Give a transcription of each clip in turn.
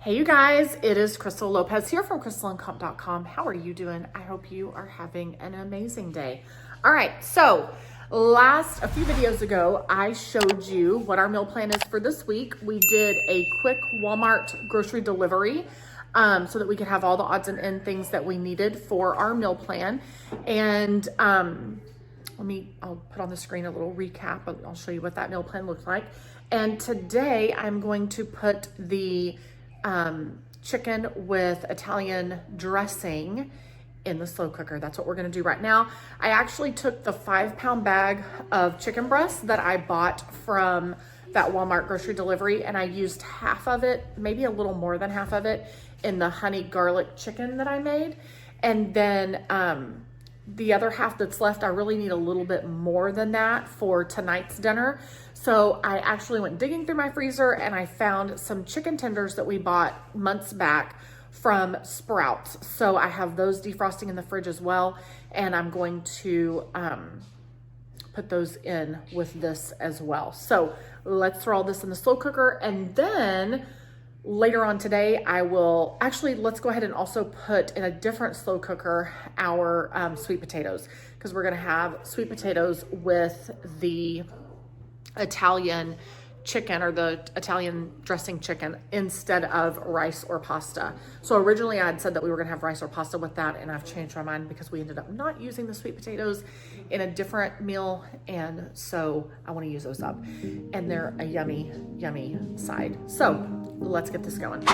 Hey you guys, it is Crystal Lopez here from crystalandcomp.com. How are you doing? I hope you are having an amazing day. All right, so a few videos ago, I showed you what our meal plan is for this week. We did a quick Walmart grocery delivery so that we could have all the odds and end things that we needed for our meal plan. And I'll put on the screen a little recap. I'll show you what that meal plan looked like. And today I'm going to put the chicken with Italian dressing in the slow cooker. That's what we're gonna do right now. I actually took the 5-pound bag of chicken breasts that I bought from that Walmart grocery delivery, and I used half of it, maybe a little more than half of it, in the honey garlic chicken that I made. And then the other half that's left, I really need a little bit more than that for tonight's dinner. So I actually went digging through my freezer and I found some chicken tenders that we bought months back from Sprouts. So I have those defrosting in the fridge as well. And I'm going to put those in with this as well. So let's throw all this in the slow cooker, and then later on today, let's go ahead and also put in a different slow cooker our sweet potatoes, because we're gonna have sweet potatoes with the Italian chicken or the Italian dressing chicken instead of rice or pasta. So originally I had said that we were gonna have rice or pasta with that, and I've changed my mind because we ended up not using the sweet potatoes in a different meal, and so I wanna use those up. And they're a yummy, yummy side. So let's get this going.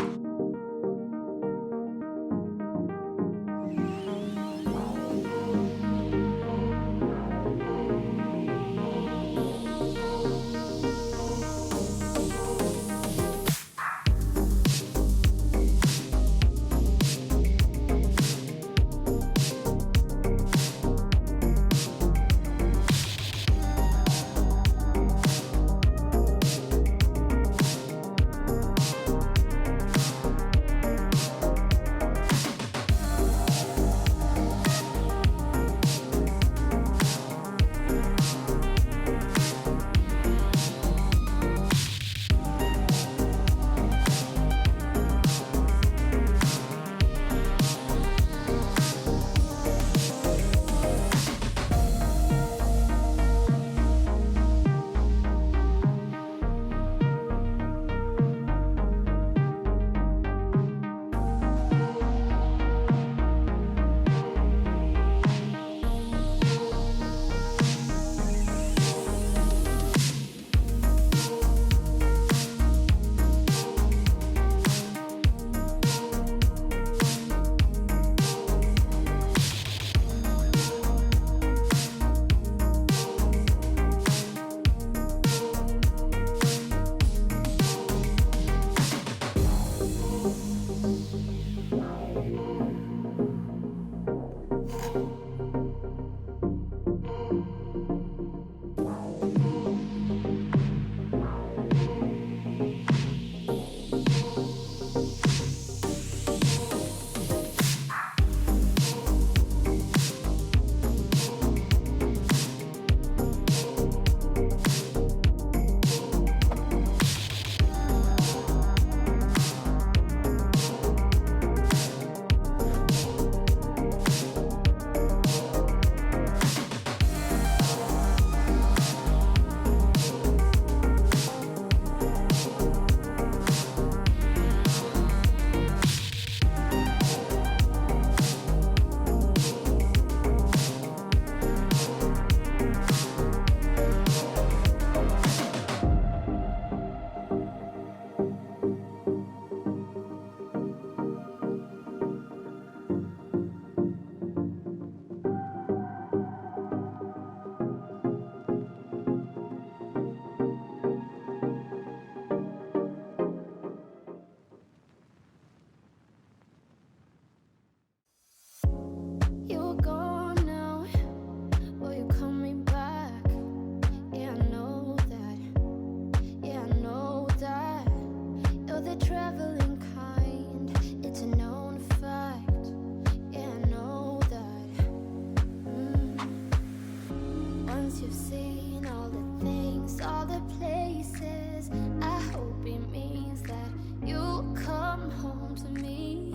home to me.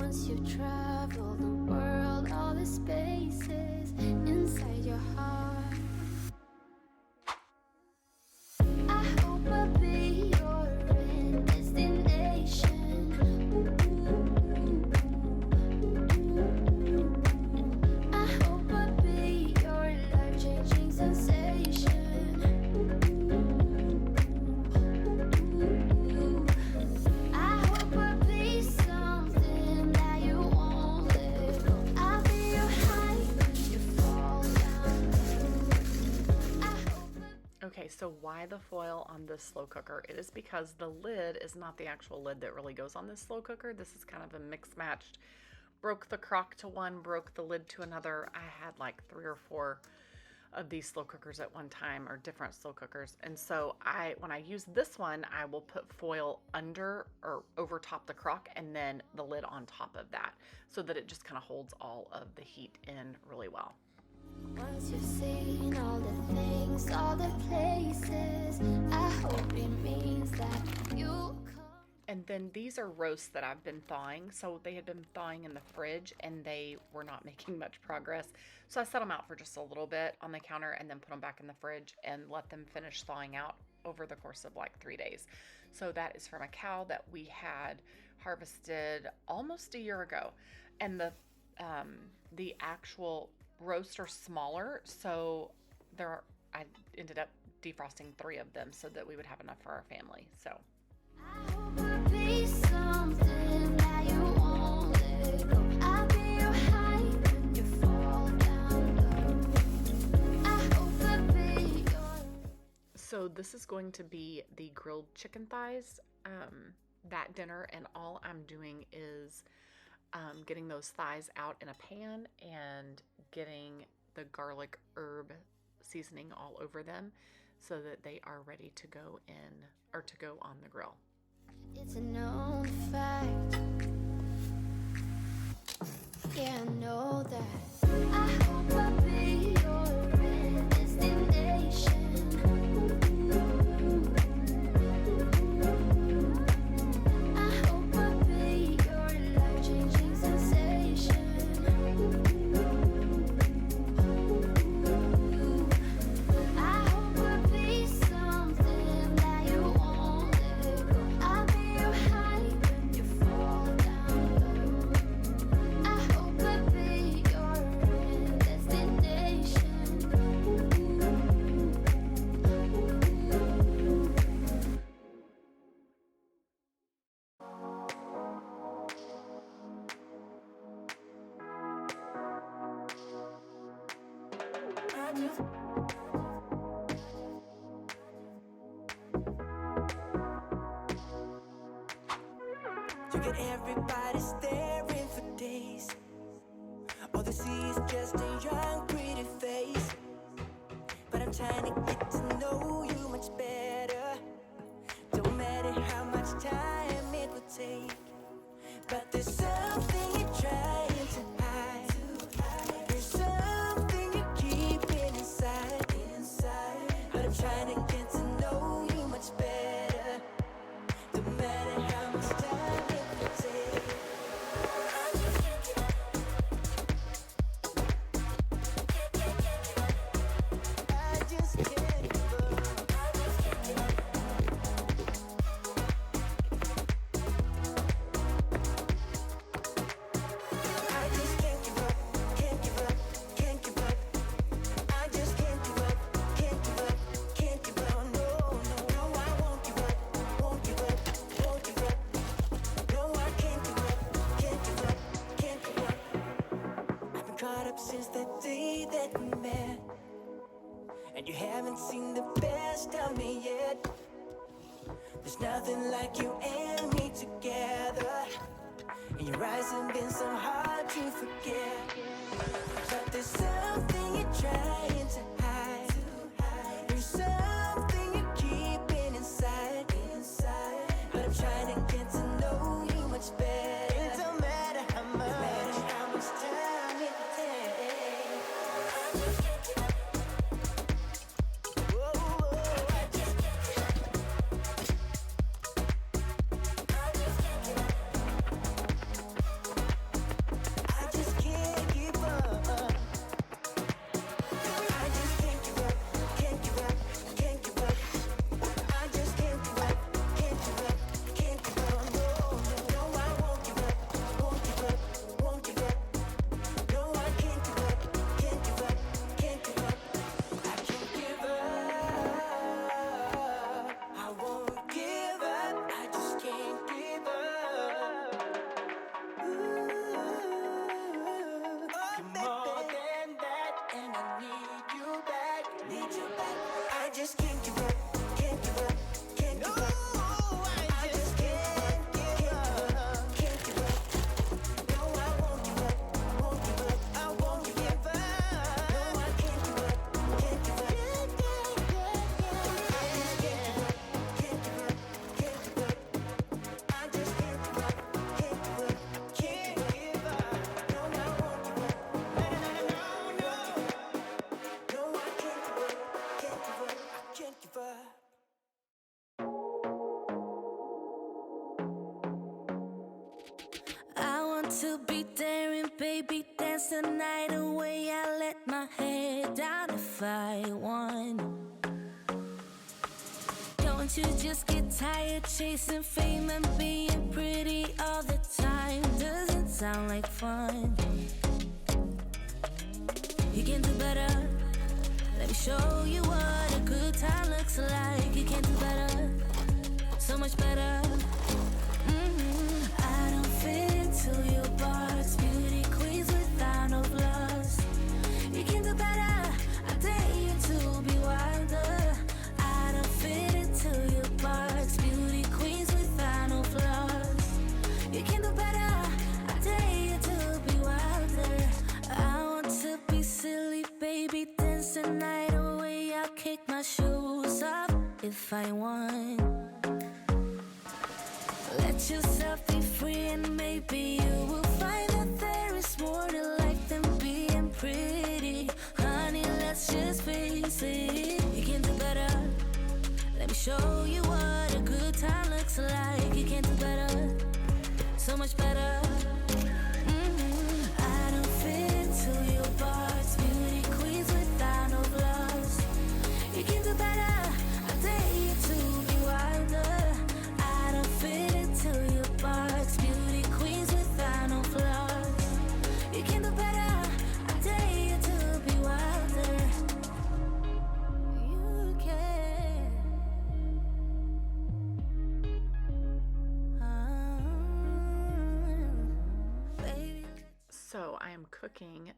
Once you travel the world, all the spaces inside your heart. I hope I'll be your destination. I hope I'll be your life-changing sensation. I hope I'll be something that you won't let go. I'll be your high when you fall down low. I hope Okay, so why the foil on this slow cooker? It is because the lid is not the actual lid that really goes on this slow cooker. This is kind of a mix matched. Broke the crock to one, broke the lid to another. I had like 3 or 4 of these slow cookers at one time, or different slow cookers. And so when I use this one, I will put foil under or over top the crock and then the lid on top of that so that it just kind of holds all of the heat in really well. once you've seen all the things, all the places, I hope it means that you come. And then these are roasts that I've been thawing. So they had been thawing in the fridge and they were not making much progress. So I set them out for just a little bit on the counter and then put them back in the fridge and let them finish thawing out over the course of like 3 days. So that is from a cow that we had harvested almost a year ago. And the actual roasts are smaller. So I ended up defrosting 3 of them so that we would have enough for our family. So I hope I'll be something that you won't let go. I'll be your high when you fall down low. I hope I'll be your. So this is going to be the grilled chicken thighs, that dinner, and all I'm doing is getting those thighs out in a pan and getting the garlic herb seasoning all over them so that they are ready to go in or to go on the grill. It's a known fact. Yeah, I know that. I hope I'll be your destination. I hope I'll be your life-changing sensation. I hope I'll be something that you won't let go. I'll be your high when you fall down low. I hope I'll be your destination. You get everybody staring for days. All they see is just a young, pretty face. But I'm trying to get to know you much better. Don't matter how much time it will take. But there's something you're trying to hide. There's something you're keeping inside. But I'm trying to get to know you much better. Don't matter how much time it will take. I just can't give up. I just can't give up, can't give up, can't give up. I just can't give up, can't give up, can't give up. No, no, no, I won't give up, won't give up, won't give up. No, I can't give up, can't give up, can't give up. I've been caught up since that day that we met, and you haven't seen the best of me yet. There's nothing like you and me together. And your eyes have been so hard to forget. But there's something you're trying to hide. There's something you're keeping inside. But I'm trying to get to know you much better. It don't matter how much, no matter how much time it takes. Whoa, whoa, I just can't give up. to be daring, baby, dance the night away. I let my head down if I won. Don't you just get tired chasing fame and being pretty all the time? Doesn't sound like fun. You can do better. Let me show you what a good time looks like. You can do better, so much better. I don't fit into your box. Beauty queens without no flaws. You can do better. I dare you to be wilder. I don't fit into your box. Beauty queens without no flaws. You can do better. I dare you to be wilder. I want to be silly, baby, dance the night away. I'll kick my shoes off if I want. Let yourself be free and maybe you will find that there is more to life than being pretty. Honey, let's just face it. You can do better. Let me show you what a good time looks like. You can do better, so much better. I don't fit into your box. Beauty queens without no flaws. You can do better. I dare you to be wilder. I don't fit into your box. Beauty queens without no flaws. You can do better. I dare you to be wilder. You can. Baby. So I am cooking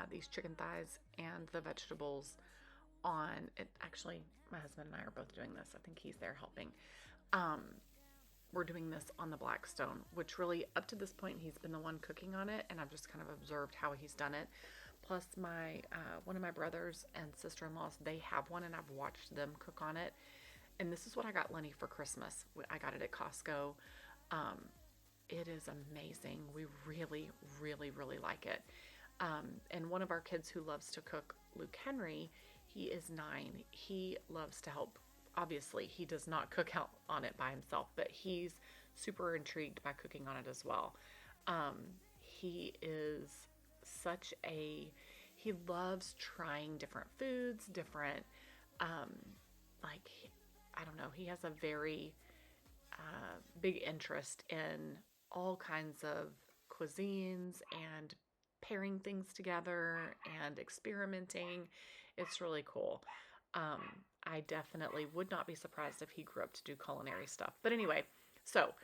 these chicken thighs and the vegetables on it. Actually, my husband and I are both doing this. I think he's there helping. We're doing this on the Blackstone, which really up to this point he's been the one cooking on it, and I've just kind of observed how he's done it. Plus my one of my brothers and sister-in-laws, they have one, and I've watched them cook on it. And this is what I got Lenny for Christmas. I got it at Costco. It is amazing. We really, really, really like it. And one of our kids who loves to cook, Luke Henry, he is 9. He loves to help. Obviously, he does not cook out on it by himself, but he's super intrigued by cooking on it as well. He is he loves trying different foods, different, I don't know, he has a very big interest in all kinds of cuisines and pairing things together and experimenting. It's really cool. I definitely would not be surprised if he grew up to do culinary stuff. But anyway, so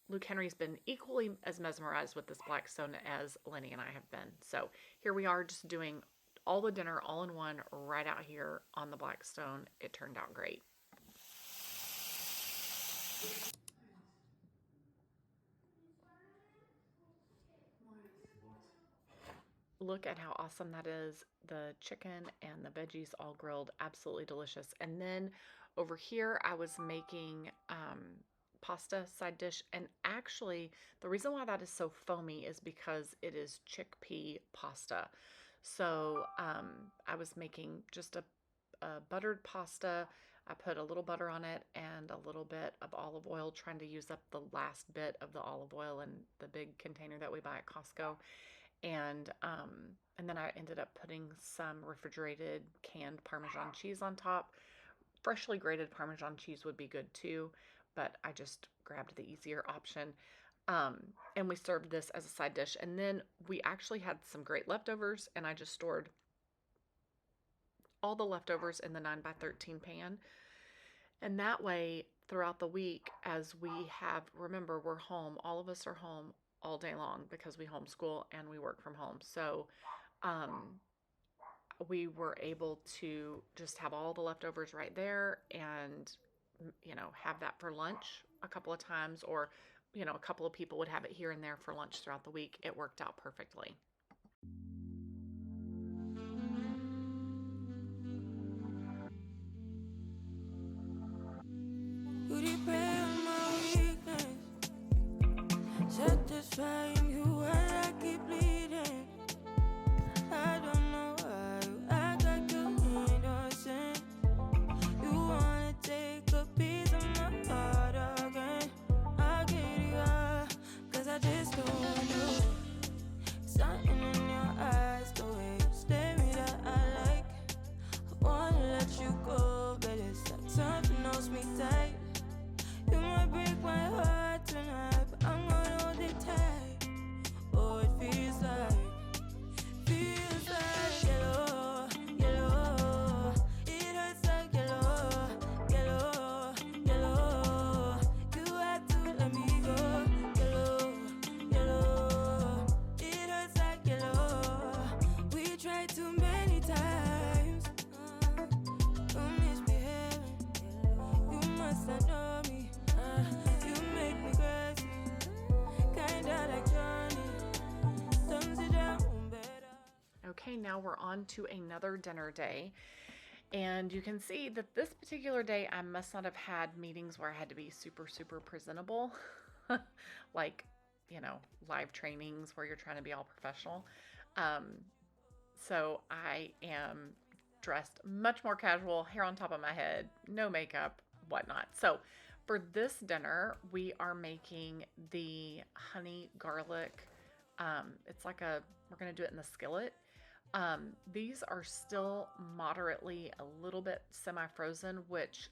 Luke Henry's been equally as mesmerized with this Blackstone as Lenny and I have been. So here we are just doing all the dinner all in one right out here on the Blackstone. It turned out great. Look at how awesome that is. The chicken and the veggies all grilled, absolutely delicious. And then over here I was making pasta side dish, and actually the reason why that is so foamy is because it is chickpea pasta. So I was making just a buttered pasta. I put a little butter on it and a little bit of olive oil, trying to use up the last bit of the olive oil in the big container that we buy at Costco. And then I ended up putting some refrigerated canned Parmesan cheese on top. Freshly grated Parmesan cheese would be good too, but I just grabbed the easier option. And we served this as a side dish. And then we actually had some great leftovers, and I just stored all the leftovers in the 9x13 pan. And that way, throughout the week, as we have, remember, we're home, all of us are home all day long because we homeschool and we work from home. So we were able to just have all the leftovers right there and, have that for lunch a couple of times, or, a couple of people would have it here and there for lunch throughout the week. It worked out perfectly. Satisfying you while I keep bleeding. I don't know why you act like you innocent. You wanna take a piece of my heart again. I get it, 'cause I just now we're on to another dinner day. And you can see that this particular day, I must not have had meetings where I had to be super, super presentable. Like, you know, live trainings where you're trying to be all professional. So I am dressed much more casual, hair on top of my head, no makeup, whatnot. So for this dinner, we are making the honey garlic. It's like we're going to do it in the skillet. These are still moderately a little bit semi-frozen, which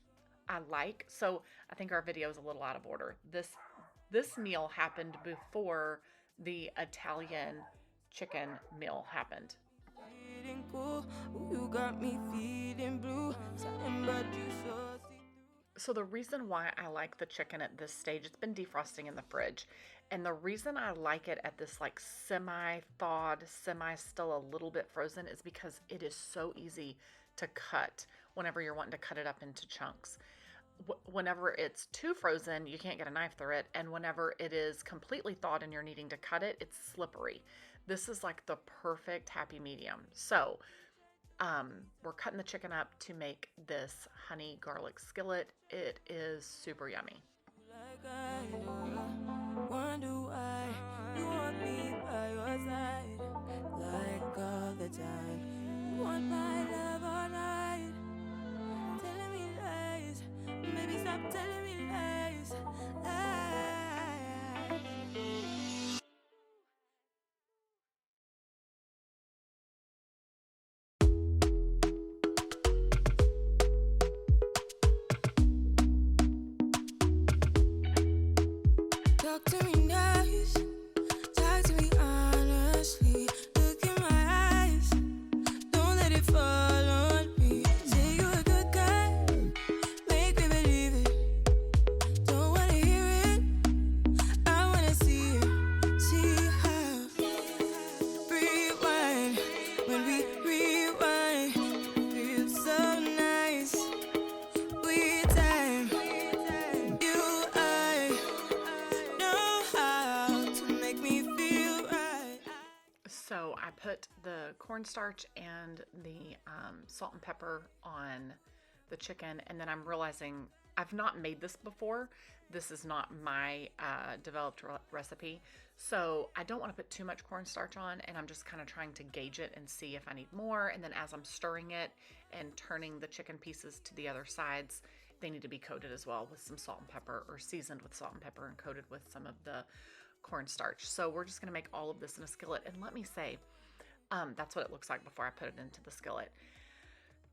I like. So I think our video is a little out of order. This meal happened before the Italian chicken meal happened. Feeling cool, you got me feeling blue. Something about you so So the reason why I like the chicken at this stage, it's been defrosting in the fridge. And the reason I like it at this like semi-thawed, still a little bit frozen is because it is so easy to cut whenever you're wanting to cut it up into chunks. Whenever it's too frozen, you can't get a knife through it. And whenever it is completely thawed and you're needing to cut it, it's slippery. This is like the perfect happy medium. So we're cutting the chicken up to make this honey garlic skillet. It is super yummy. like I wonder why you want me by your side, like all the time. You want my love all night, telling me lies. Maybe stop telling me lies. Talk to me nice, talk to me honestly. Look in my eyes, don't let it fall on me. Say you're a good guy, make me believe it. Don't wanna hear it, I wanna see it. See how rewind, when we rewind, it feels so nice. We time, you I know how to make me feel right. So I put the cornstarch and the salt and pepper on the chicken, and then I'm realizing I've not made this before. This is not my developed recipe, so I don't want to put too much cornstarch on, and I'm just kind of trying to gauge it and see if I need more. And then as I'm stirring it and turning the chicken pieces to the other sides, they need to be coated as well with some salt and pepper, or seasoned with salt and pepper and coated with some of the cornstarch. So we're just going to make all of this in a skillet. And let me say, that's what it looks like before I put it into the skillet.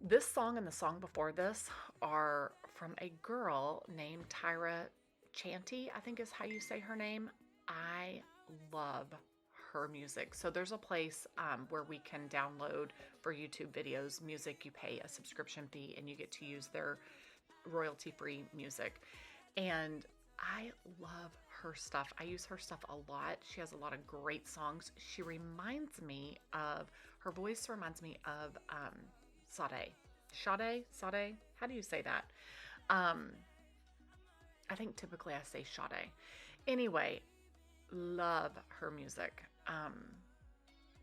This song and the song before this are from a girl named Tyra Chanty, I think is how you say her name. I love her music. So there's a place where we can download for YouTube videos music. You pay a subscription fee and you get to use their royalty-free music. And I love her stuff. I use her stuff a lot. She has a lot of great songs. She reminds me of, her voice reminds me of Sade. How do you say that? I think typically I say Sade. Anyway, love her music.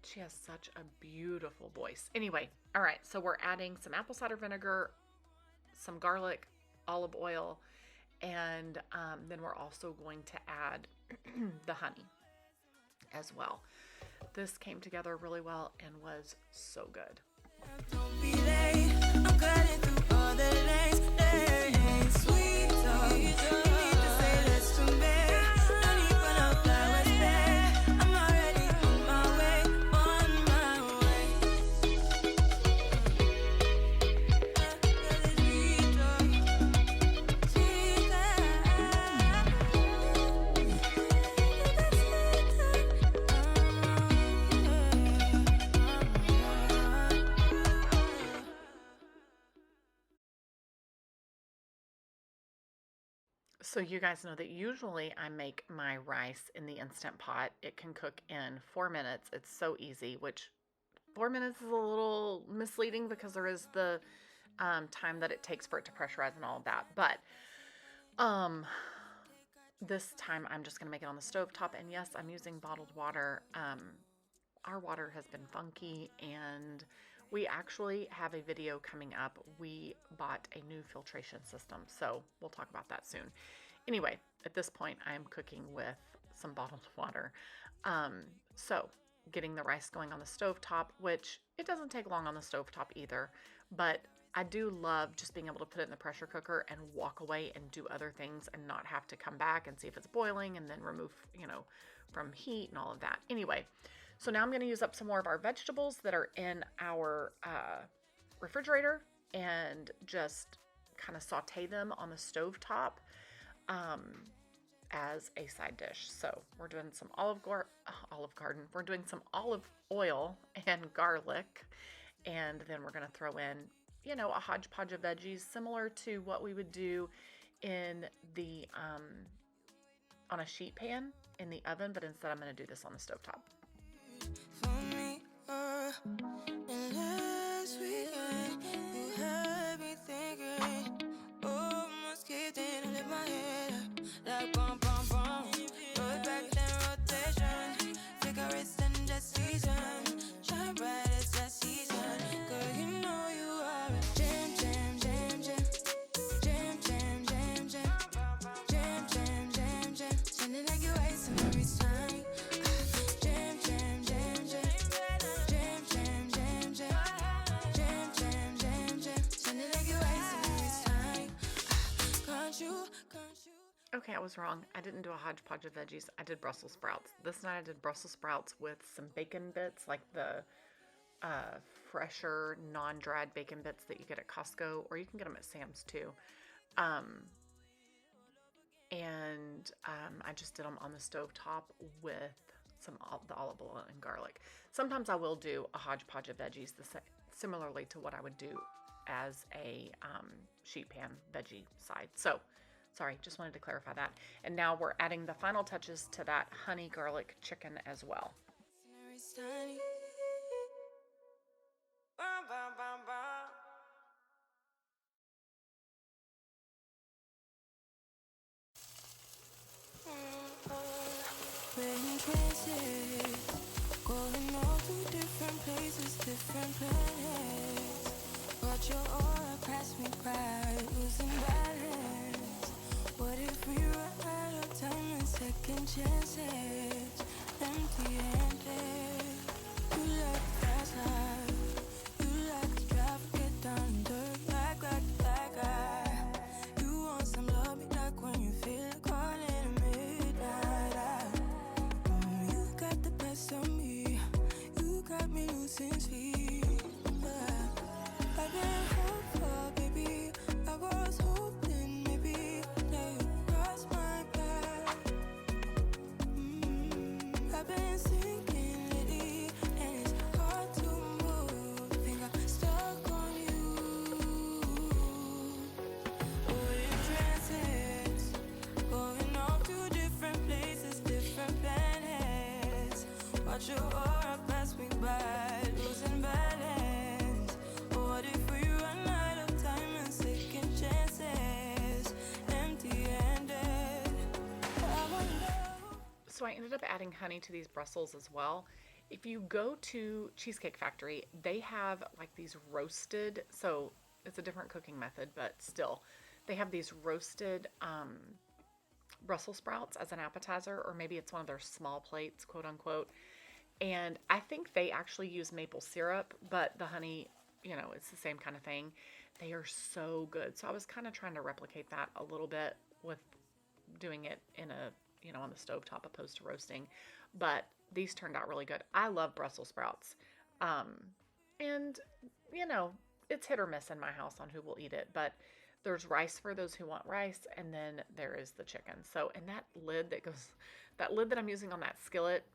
She has such a beautiful voice. Anyway, all right, so we're adding some apple cider vinegar, some garlic, olive oil, and then we're also going to add the honey as well. This came together really well and was so good. Don't be late, I'm cutting through all the lanes. Sweet talk, you need to say less to me. No need for no flowers, babe. I'm already on my way, on my way. Sweet talk, sweet So you guys know that usually I make my rice in the Instant Pot. It can cook in 4 minutes. It's so easy, which 4 minutes is a little misleading because there is the time that it takes for it to pressurize and all of that. But this time I'm just going to make it on the stove top. And yes, I'm using bottled water. our water has been funky, and we actually have a video coming up. We bought a new filtration system, so we'll talk about that soon. Anyway, at this point, I am cooking with some bottled water. So getting the rice going on the stovetop, which it doesn't take long on the stovetop either, but I do love just being able to put it in the pressure cooker and walk away and do other things and not have to come back and see if it's boiling and then remove, from heat and all of that. Anyway, so now I'm going to use up some more of our vegetables that are in our refrigerator and just kind of saute them on the stovetop as a side dish. So we're doing some Olive Garden. We're doing some olive oil and garlic, and then we're going to throw in, a hodgepodge of veggies similar to what we would do in the on a sheet pan in the oven, but instead I'm going to do this on the stovetop. For me, and last weekend you had me thinking, almost kicked in and lit my head up, like bum bum bum. Roll back then rotation, cigarettes and that season, shine bright as that season. Girl, you know you are a jam jam jam jam, jam jam jam jam, jam jam jam jam. Sounding like you're wasting every time. Jam jam jam jam, jam jam jam jam, jam jam jam jam. Sounding like you're wasting every time. Can't you? Okay, I was wrong. I didn't do a hodgepodge of veggies. I did Brussels sprouts. This night I did Brussels sprouts with some bacon bits, like the fresher, non-dried bacon bits that you get at Costco, or you can get them at Sam's too. And I just did them on the stovetop with the olive oil and garlic. Sometimes I will do a hodgepodge of veggies, similarly to what I would do as a sheet pan veggie side. So, sorry, just wanted to clarify that. And now we're adding the final touches to that honey garlic chicken as well. We're trances, going all to different places, different planets. Watch your aura pass me by, losing balance. What if we run out of time and second chances? Empty-handed. You like fast life, you like to drive, get down dirt, like that guy. You want some love, me like when you feel like calling at midnight. You got the best of me, you got me losing sleep. I've been hopeful, baby, I was hoping maybe that you crossed my path. I've been sinking lately, and it's hard to move. Think I'm stuck on you. We're in trances, going off to different places, different planets. Watch your aura pass me by, losing balance. What if we run out of time and second chances? Empty-handed. I wonder. So I ended up adding honey to these Brussels as well. If you go to Cheesecake Factory, they have like these roasted, so it's a different cooking method, but still, they have these roasted Brussels sprouts as an appetizer, or maybe it's one of their small plates, quote unquote. And I think they actually use maple syrup, but the honey, it's the same kind of thing. They are so good. So I was kind of trying to replicate that a little bit with doing it in on the stovetop opposed to roasting. But these turned out really good. I love Brussels sprouts. And, it's hit or miss in my house on who will eat it. But there's rice for those who want rice, and then there is the chicken. So, and that lid that I'm using on that skillet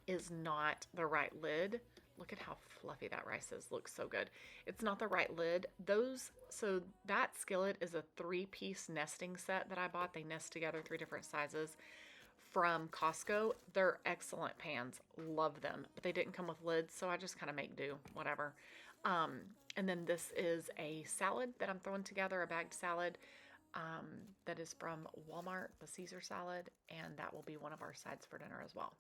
is not the right lid. Look at how fluffy that rice is. Looks so good. It's not the right lid. So that skillet is a 3-piece nesting set that I bought. They nest together 3 different sizes from Costco. They're excellent pans. Love them. But they didn't come with lids, so I just kind of make do, whatever. And then this is a salad that I'm throwing together, a bagged salad. that is from Walmart, the Caesar salad, and that will be one of our sides for dinner as well.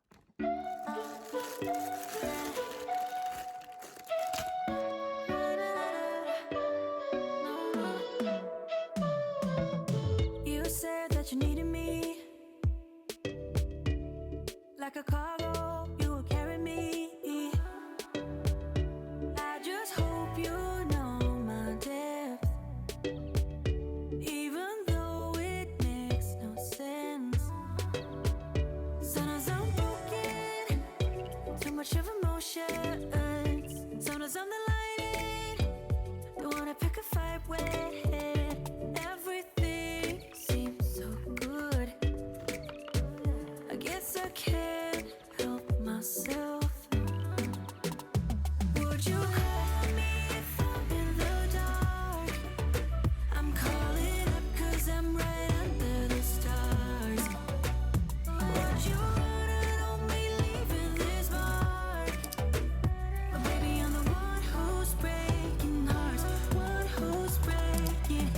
You said that you needed me like a cargo, you will carry me. I just hope you know my depth, even though it makes no sense. Sometimes I'm broken, too much of emotion. Sometimes I'm the lightning, the one I pick a fight with. Everything seems so good. I guess I can't help myself. Would you call me if I'm in the dark? I'm calling up 'cause I'm right under the stars. Would you run on me leaving this mark? But baby, I'm the one who's breaking hearts, one who's breaking.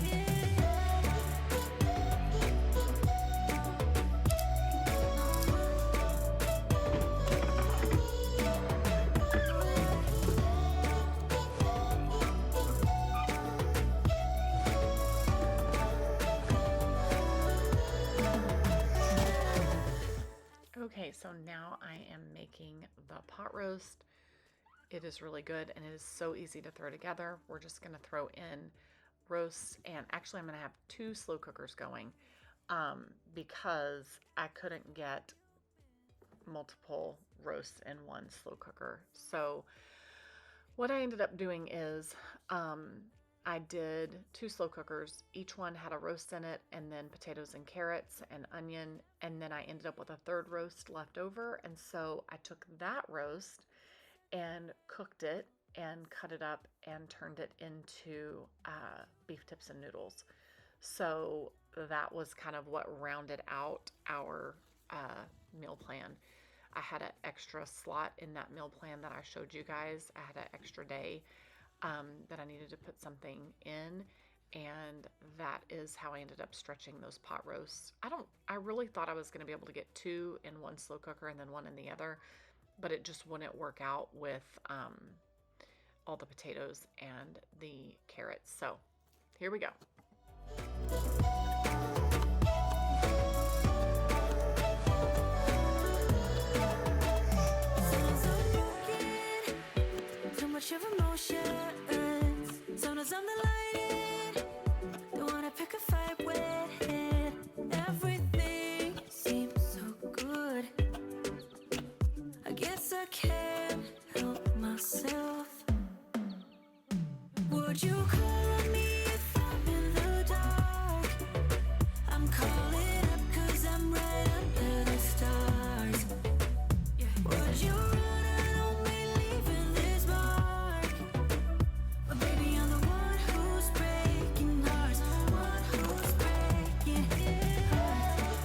Okay, so now I am making the pot roast. It is really good and it is so easy to throw together. We're just gonna throw in roasts, and actually I'm gonna have 2 slow cookers going because I couldn't get multiple roasts in one slow cooker. So what I ended up doing is I did 2 slow cookers. Each one had a roast in it, and then potatoes and carrots and onion, and then I ended up with a 3rd roast left over. And so I took that roast and cooked it and cut it up and turned it into beef tips and noodles. So that was kind of what rounded out our meal plan. I had an extra slot in that meal plan that I showed you guys. I had an extra day that I needed to put something in, and that is how I ended up stretching those pot roasts. I really thought I was going to be able to get 2 in one slow cooker and then 1 in the other, but it just wouldn't work out with all the potatoes and the carrots. So here we go. Sometimes I'm broken, too much of emotions. Sometimes I'm the lightning, the one I pick a fight with. Everything seems so good. I guess I can't help myself. Would you call me if I'm in the dark? I'm calling up 'cause I'm right under the stars. Would you run on me leaving this mark? But baby, I'm the one who's breaking hearts, one who's breaking hearts.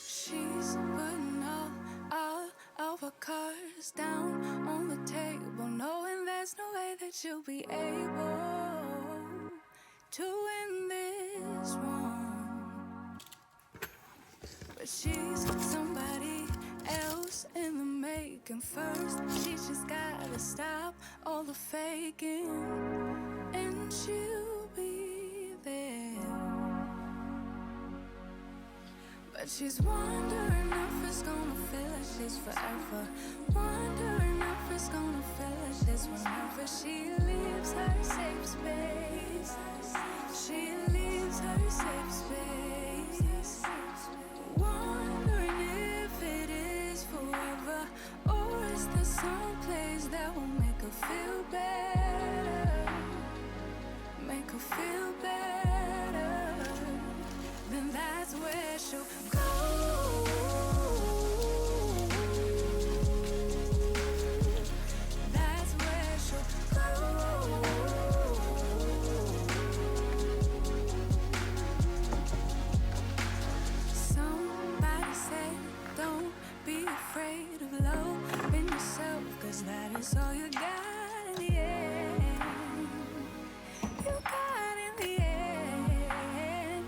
She's putting all of her cards down on the table, knowing there's no way that she'll be able to win this one. But she's somebody else in the making. First, she's just gotta stop all the faking, and she'll be there. But she's wondering if it's gonna feel like she's forever. Wondering if it's gonna feel like this whenever she leaves her safe space. She leaves her safe space. Wondering if it is forever, or is there some place that will make her feel better? Make her feel better. that's where she'll go. That's where she'll go. Somebody said, don't be afraid of loving yourself, 'cause that is all you got in the end. You got in the end.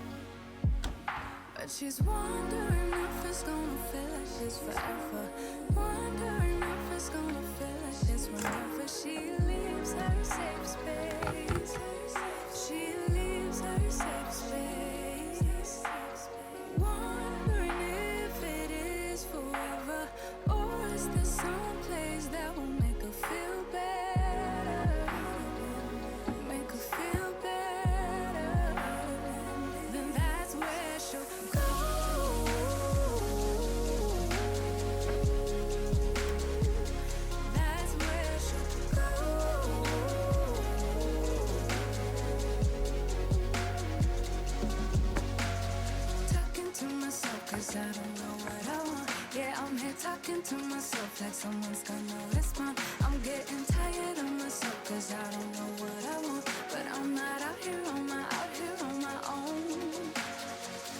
But she's wondering if it's gonna feel like she's forever. Wondering if it's gonna feel like this whenever she leaves her safe space. She leaves her safe space. Wondering if it is forever, or is there some place that will make her feel better? Make her feel better. Then that's where she'll go. That's where she'll go. Talking to myself 'cause I don't know what I want. Yeah, I'm here talking to myself like someone's gonna respond. I'm getting tired of myself 'cause I don't know what I want. But I'm not out here on my own.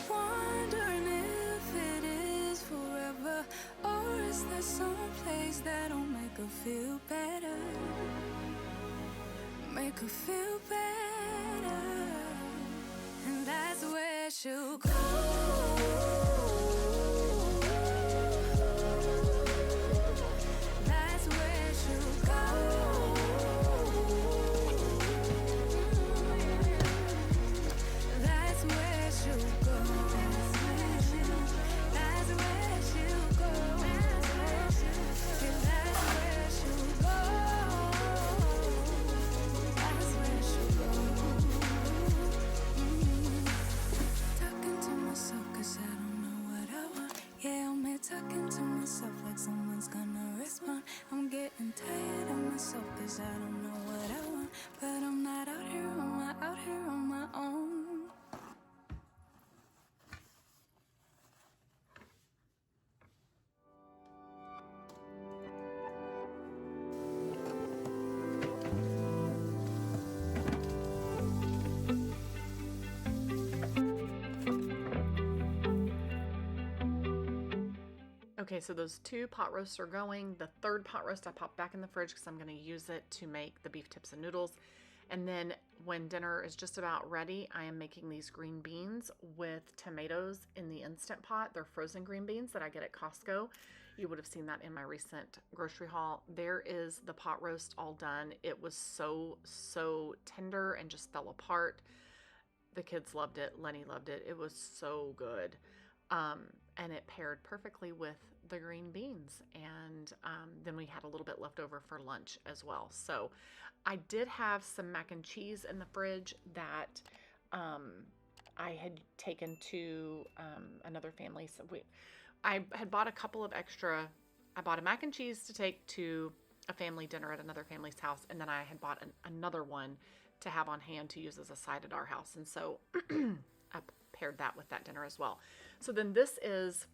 Wondering if it is forever, or is there some place that'll make her feel better? Make her feel better. And that's where she'll go. That's where she'll go. That's where she'll go. That's where she'll go. That's where she'll go. That's where she'll go. That's where she'll go. Talking to myself 'cause I don't know what I want. Yeah, I'm here talking to myself like someone's gonna respond. I'm getting tired of myself 'cause I don't know what I want. But I'm not out here on my own. Okay, so those 2 pot roasts are going. The 3rd pot roast I popped back in the fridge because I'm going to use it to make the beef tips and noodles. And then when dinner is just about ready, I am making these green beans with tomatoes in the Instant Pot. They're frozen green beans that I get at Costco. You would have seen that in my recent grocery haul. There is the pot roast all done. It was so tender and just fell apart. The kids loved it. Lenny loved it. It was so good. And it paired perfectly with the green beans. And then we had a little bit left over for lunch as well. So I did have some mac and cheese in the fridge that I had taken to another family. So I had bought a couple of extra. I bought a mac and cheese to take to a family dinner at another family's house. And then I had bought another one to have on hand to use as a side at our house. And so I paired that with that dinner as well. So then this is,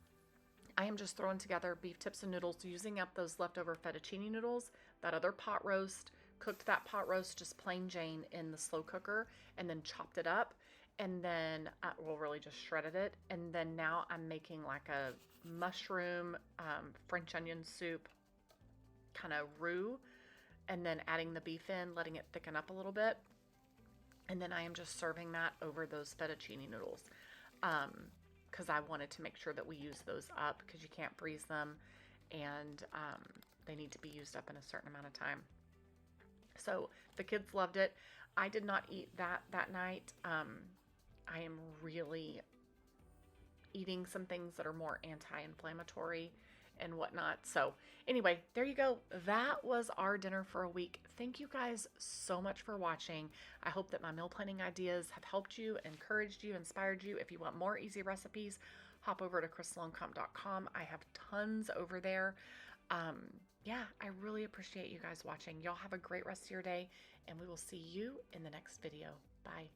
I am just throwing together beef tips and noodles using up those leftover fettuccine noodles, that other pot roast, cooked that pot roast just plain Jane in the slow cooker and then chopped it up. And then, well, really just shredded it. And then now I'm making like a mushroom, French onion soup kind of roux, and then adding the beef in, letting it thicken up a little bit. And then I am just serving that over those fettuccine noodles because I wanted to make sure that we use those up because you can't freeze them, and they need to be used up in a certain amount of time. So the kids loved it. I did not eat that night. I am really eating some things that are more anti-inflammatory and whatnot. So anyway, there you go. That was our dinner for a week. Thank you guys so much for watching. I hope that my meal planning ideas have helped you, encouraged you, inspired you. If you want more easy recipes, hop over to crystallandcomp.com. I have tons over there. Yeah, I really appreciate you guys watching. Y'all have a great rest of your day, and we will see you in the next video. Bye.